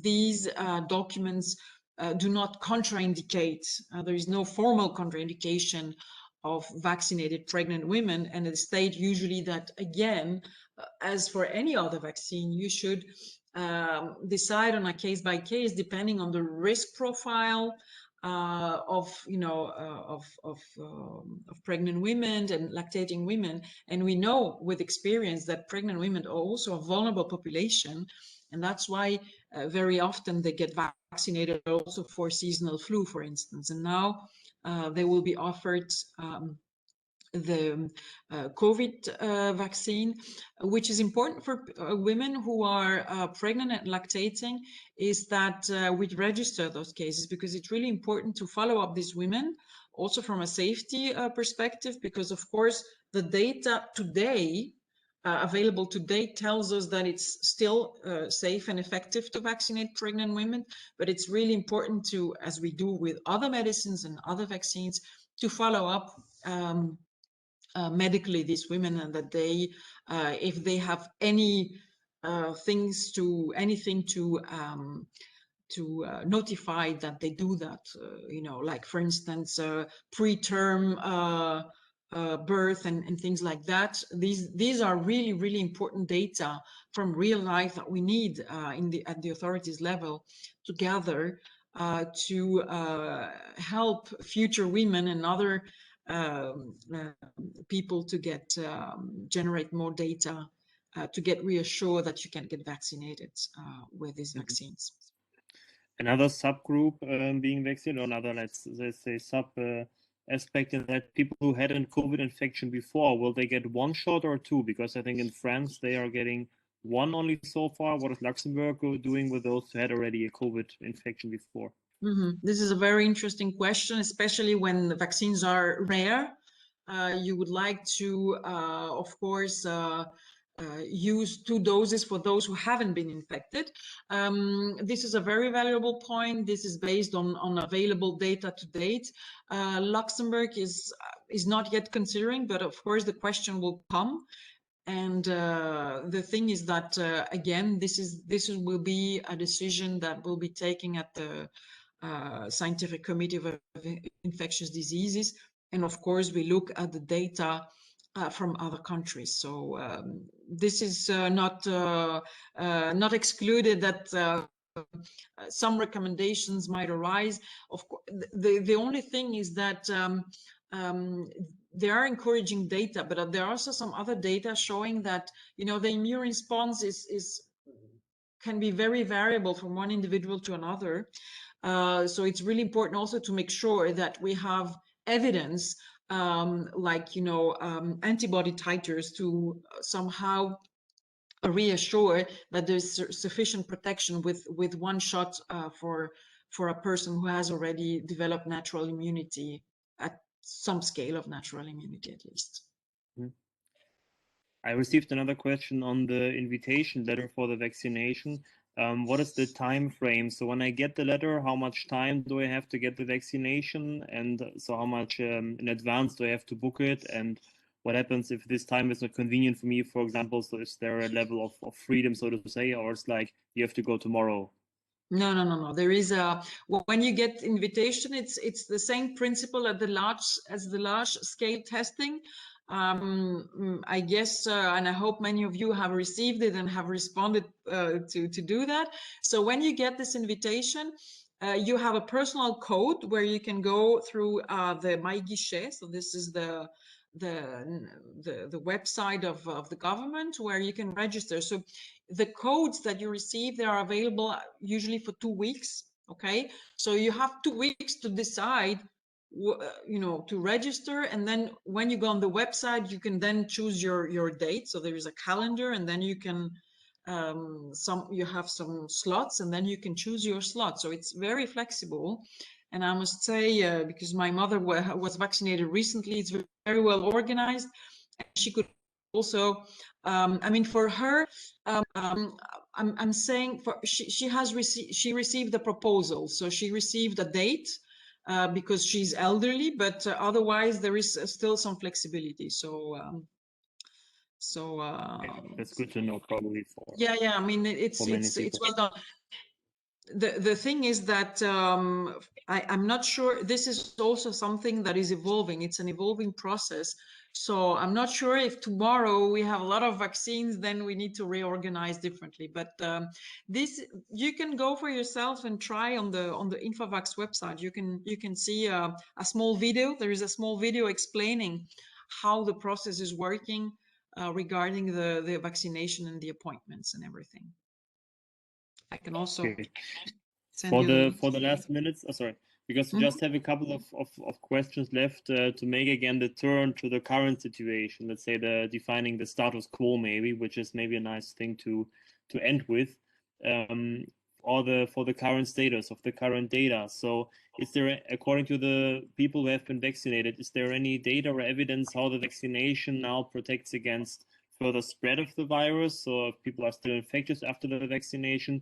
Speaker 2: These documents do not contraindicate. There is no formal contraindication of vaccinated pregnant women, and it state usually that, again, as for any other vaccine, you should decide on a case by case, depending on the risk profile of pregnant women and lactating women. And we know with experience that pregnant women are also a vulnerable population, and that's why very often they get vaccinated also for seasonal flu, for instance. And now they will be offered the COVID vaccine, which is important for women who are pregnant and lactating, is that we register those cases, because it's really important to follow up these women, also from a safety perspective, because of course the data today available today tells us that it's still safe and effective to vaccinate pregnant women, but it's really important to, as we do with other medicines and other vaccines, to follow up medically these women, and that they, if they have any anything to notify that they do that, like for instance preterm birth and things like that. These are really important data from real life that we need at the authorities level to gather to help future women and other people to get generate more data to get reassured that you can get vaccinated with these vaccines.
Speaker 1: Another subgroup being vaccinated, or another, let's say, sub aspect is that people who had a COVID infection before, will they get one shot or two? Because I think in France they are getting one only so far. What is Luxembourg doing with those who had already a COVID infection before?
Speaker 2: This is a very interesting question, especially when the vaccines are rare. You would like to, of course, use 2 doses for those who haven't been infected. This is a very valuable point. This is based on available data to date. Luxembourg is not yet considering, but of course the question will come. And the thing is that again, this will be a decision that will be taken at the Scientific Committee of Infectious Diseases, and of course we look at the data from other countries. So this is not excluded that some recommendations might arise. Of course, the only thing is that there are encouraging data, but there are also some other data showing that the immune response can be very variable from one individual to another. So it's really important also to make sure that we have evidence, like antibody titers, to somehow reassure that there's sufficient protection with one shot for a person who has already developed natural immunity, at some scale of natural immunity at least.
Speaker 1: I received another question on the invitation letter for the vaccination. What is the time frame? So when I get the letter, how much time do I have to get the vaccination? And so how much in advance do I have to book it? And what happens if this time is not convenient for me, for example? So is there a level of freedom, so to say, or it's like you have to go tomorrow?
Speaker 2: No. There is when you get invitation, it's the same principle as the large scale testing. I guess, and I hope many of you have received it and have responded to do that. So when you get this invitation, you have a personal code where you can go through the My Guichet. So this is the website of the government where you can register. So the codes that you receive, they are available usually for 2 weeks. Okay, so you have 2 weeks to decide, to register, and then when you go on the website, you can then choose your date. So there is a calendar, and then you can you have some slots, and then you can choose your slot. So it's very flexible. And I must say, because my mother was vaccinated recently, it's very well organized. And she could also, I mean, for her, I'm saying she received the proposal. So she received a date because she's elderly, but otherwise there is still some flexibility. So
Speaker 1: that's good to know, probably for
Speaker 2: yeah. I mean, it's well done. The thing is that I'm not sure. This is also something that is evolving. It's an evolving process. So I'm not sure if tomorrow we have a lot of vaccines, then we need to reorganize differently. But this you can go for yourself and try on the Infavax website. You can see a small video. There is a small video explaining how the process is working regarding the vaccination and the appointments and everything. I can also send
Speaker 1: for
Speaker 2: you
Speaker 1: the last minutes. Oh, sorry. Because we just have a couple of questions left to make again the turn to the current situation. Let's say defining the status quo, maybe, which is maybe a nice thing to end with, for the current status of the current data. So, is there, according to the people who have been vaccinated, is there any data or evidence how the vaccination now protects against further spread of the virus? So, if people are still infectious after the vaccination.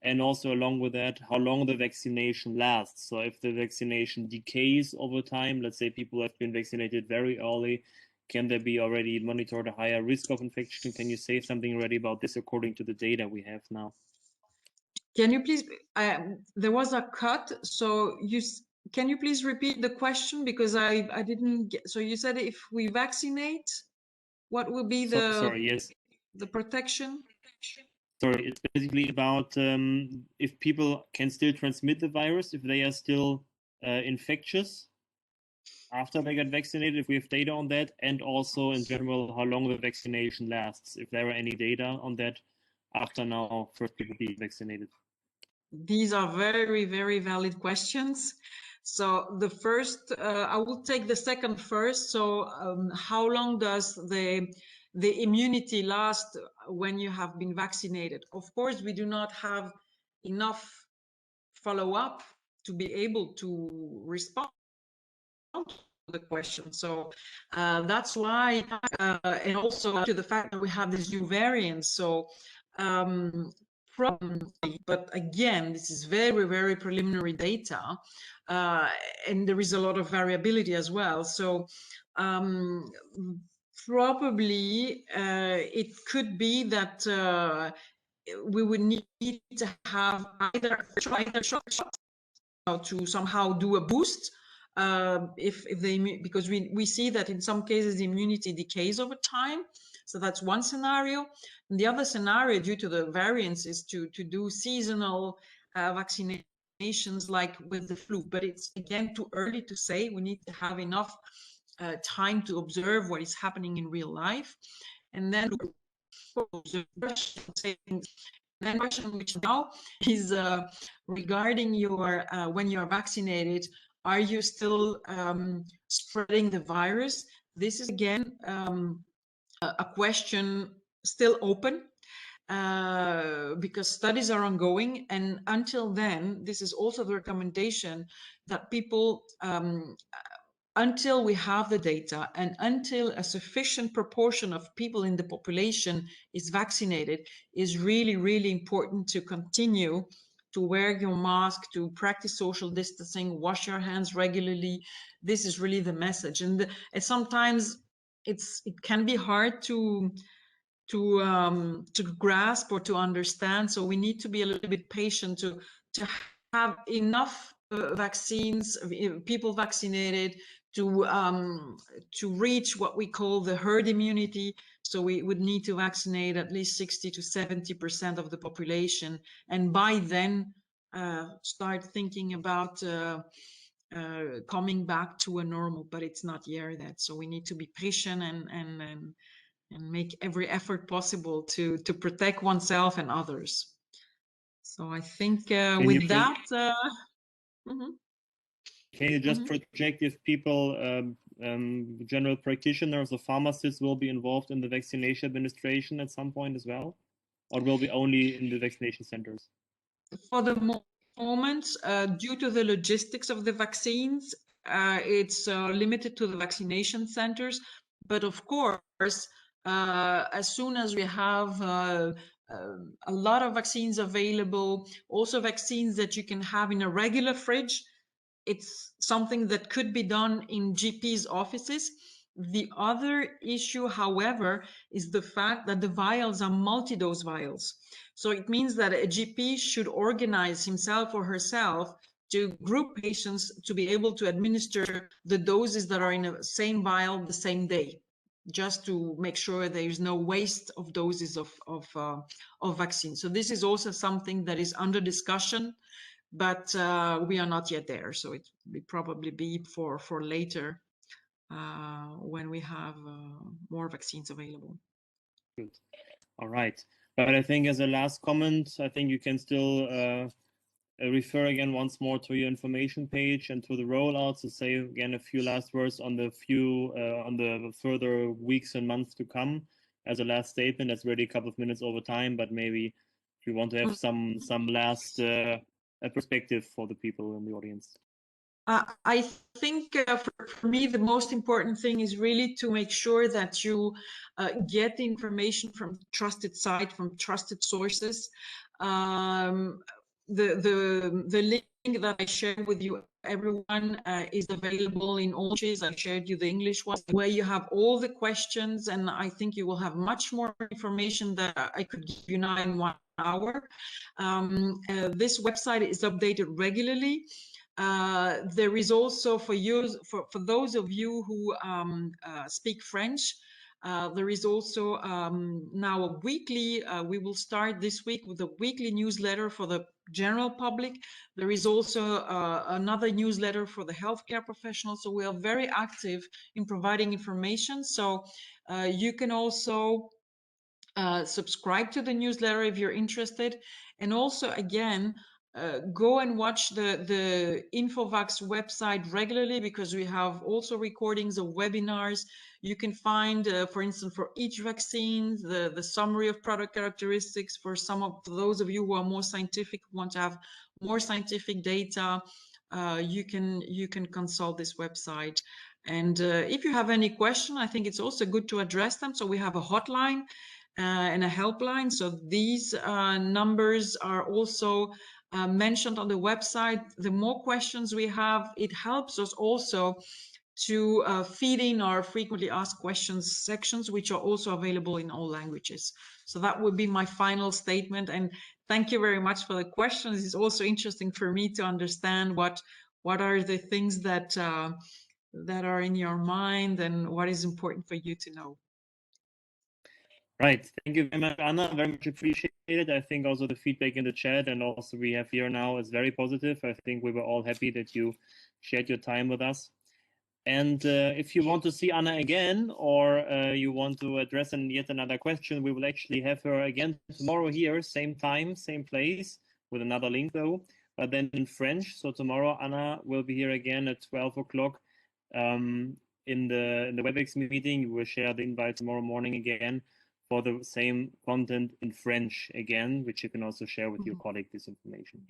Speaker 1: And also along with that, how long the vaccination lasts. So if the vaccination decays over time, let's say people have been vaccinated very early, can there be already monitored a higher risk of infection? Can you say something already about this according to the data we have now?
Speaker 2: Can you please, there was a cut, so can you please repeat the question, because I didn't get, so you said if we vaccinate, what will be
Speaker 1: Sorry, yes.
Speaker 2: The protection?
Speaker 1: Sorry, it's basically about if people can still transmit the virus, if they are still infectious after they got vaccinated, if we have data on that, and also in general, how long the vaccination lasts, if there are any data on that after now first people being vaccinated.
Speaker 2: These are very, very valid questions. So the first, I will take the second first. So how long does the immunity last when you have been vaccinated? Of course, we do not have enough follow-up to be able to respond to the question. So that's why, and also to the fact that we have these new variants. So probably, but again, this is very, very preliminary data, and there is a lot of variability as well. So probably it could be that we would need to have either shot to somehow do a boost if they, because we see that in some cases the immunity decays over time. So that's one scenario. And the other scenario, due to the variants, is to do seasonal vaccinations like with the flu. But it's again too early to say. We need to have enough time to observe what is happening in real life, and then the question which now is regarding your when you are vaccinated, are you still spreading the virus? This is again a question still open because studies are ongoing, and until then, this is also the recommendation that people until we have the data and until a sufficient proportion of people in the population is vaccinated, is really, really important to continue to wear your mask, to practice social distancing, wash your hands regularly. This is really the message. And sometimes it can be hard to grasp or to understand. So we need to be a little bit patient to have enough vaccines, people vaccinated, to reach what we call the herd immunity. So we would need to vaccinate at least 60 to 70% of the population, and by then start thinking about coming back to a normal, but it's not yet that. So we need to be patient and make every effort possible to protect oneself and others. So I think with that.
Speaker 1: Can you just project if people, general practitioners or pharmacists will be involved in the vaccination administration at some point as well? Or will be only in the vaccination centers?
Speaker 2: For the moment, due to the logistics of the vaccines, it's limited to the vaccination centers. But of course, as soon as we have a lot of vaccines available, also vaccines that you can have in a regular fridge, it's something that could be done in GPs' offices. The other issue, however, is the fact that the vials are multi-dose vials. So it means that a GP should organize himself or herself to group patients to be able to administer the doses that are in the same vial the same day. just to make sure there is no waste of doses of vaccine. So this is also something that is under discussion, but we are not yet there. So it will probably be for later when we have more vaccines available.
Speaker 1: Good. All right. But I think as a last comment, I think you can still refer again once more to your information page and to the rollout. So say again a few last words on the further weeks and months to come as a last statement. That's already a couple of minutes over time, but maybe if you want to have some last perspective for the people in the audience.
Speaker 2: I think for me, the most important thing is really to make sure that you get the information from trusted site, from trusted sources. The link that I shared with you, everyone, is available in all languages. I shared you the English one, where you have all the questions, and I think you will have much more information that I could give you now in 1 hour. This website is updated regularly. There is also for those of you who speak French, there is also now a weekly, we will start this week with a weekly newsletter for the general public. There is also another newsletter for the healthcare professionals. So we are very active in providing information. So you can also subscribe to the newsletter if you're interested. And also, again, go and watch the Infovax website regularly, because we have also recordings of webinars. You can find, for instance, for each vaccine, the summary of product characteristics. For those of you who are more scientific, want to have more scientific data, you can consult this website. And if you have any question, I think it's also good to address them. So we have a hotline and a helpline. So these numbers are also mentioned on the website. The more questions we have, it helps us also to feed in our frequently asked questions sections, which are also available in all languages. So that would be my final statement. And thank you very much for the questions. It's also interesting for me to understand what are the things that that are in your mind and what is important for you to know.
Speaker 1: Right. Thank you very much, Anna. Very much appreciated. I think also the feedback in the chat and also we have here now is very positive. I think we were all happy that you shared your time with us. And if you want to see Anna again, or you want to address yet another question, we will actually have her again tomorrow here, same time, same place, with another link though, but then in French. So tomorrow Anna will be here again at 12 o'clock in the WebEx meeting. We will share the invite tomorrow morning again for the same content in French again, which you can also share with your colleague, this information.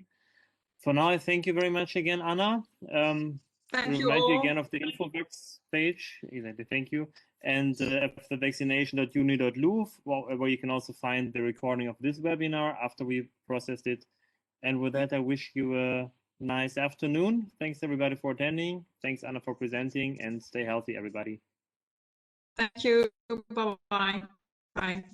Speaker 1: For now, I thank you very much again, Anna.
Speaker 2: Thank you
Speaker 1: remind
Speaker 2: all.
Speaker 1: you again of the Infovax page. Exactly, thank you. And the vaccination.uni.lu, where you can also find the recording of this webinar after we processed it. And with that, I wish you a nice afternoon. Thanks everybody for attending. Thanks, Anna, for presenting, and stay healthy, everybody.
Speaker 2: Thank you. Bye-bye. Bye.